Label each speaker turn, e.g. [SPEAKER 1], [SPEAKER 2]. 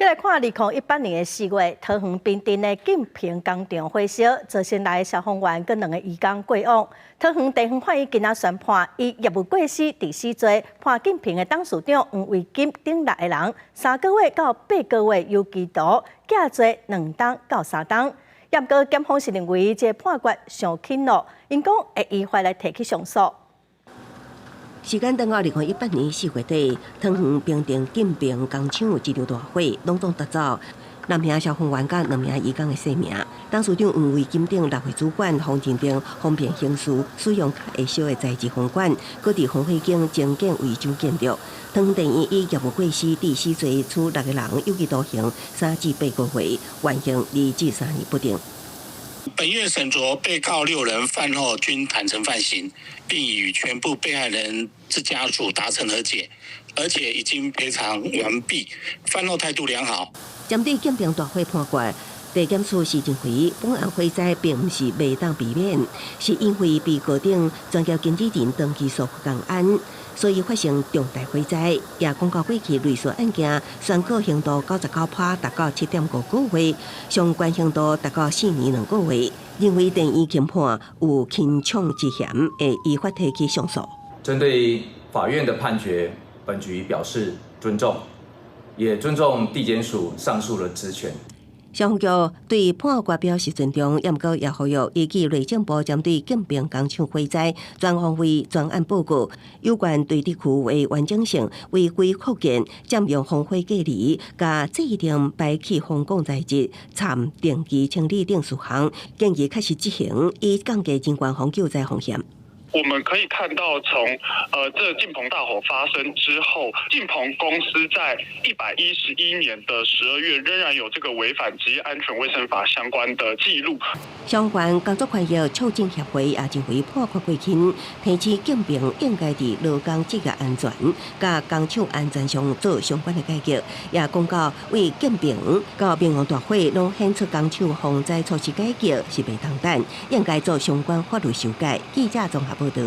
[SPEAKER 1] 来看2018年的4月，桃园滨镇的建平工厂火烧，造成来的消防员跟2个渔工过往。桃园地方法院今仔宣判，以业务过失致死罪，判建平的董事长黄维金等6个人3个月到8个月有期徒，假罪2档到3档。严格检方是认为这判决上轻了，因讲会依法来提起上诉。
[SPEAKER 2] 时间等到2018年4月底，桃园滨镇建平工厂有一场大火，隆重达走3名消防员甲2名渔工的性命。董事长黄维金等6位主管方进定方便行事，使用较会烧的材质风管，搁伫防火警精简维修建筑。桃园地院以业务过失致死罪处6个人有期徒刑3至8个月，缓刑2至3年不定。
[SPEAKER 3] 本院审酌被告6人犯后均坦诚犯行，并已与全部被害人之家属达成和解，而且已经赔偿完毕，犯后态度良好。
[SPEAKER 2] 针对建平大火判决，地检署是认为本案火灾并不是未当避免，是因为被告等专业经纪人长期疏忽公安，所以发生重大火灾。也公告过去类似案件，宣告刑度99%达到7.5个月，相关刑度达到4年2个月。认为地院轻判有轻重之嫌，会依法提起上诉。
[SPEAKER 4] 针对法院的判决，本局表示尊重，也尊重地检署上诉的职权。
[SPEAKER 2] 消防局对判决表示尊重，也过也呼吁依据内政部针对建平工厂火灾专方位专案报告，有关对地区的完整性违规扩建、占用防火隔离、甲制定排气风管材质、参定期清理等事项，建议确实执行，以降低人员防救灾风险。
[SPEAKER 5] 我们可以看到从，这晋鹏大火发生之后，晋鹏公司在111年的12月仍然有这个违反职业安全卫生法相关的记录。
[SPEAKER 2] 相关工作权益促进协会也认为判决过轻，提醒建平应该伫劳工职业安全、甲工厂安全上做相关的改革，也公告为建平到平阳大火拢显出工厂防灾措施改革是袂当等，应该做相关法律修改。记者综合报道。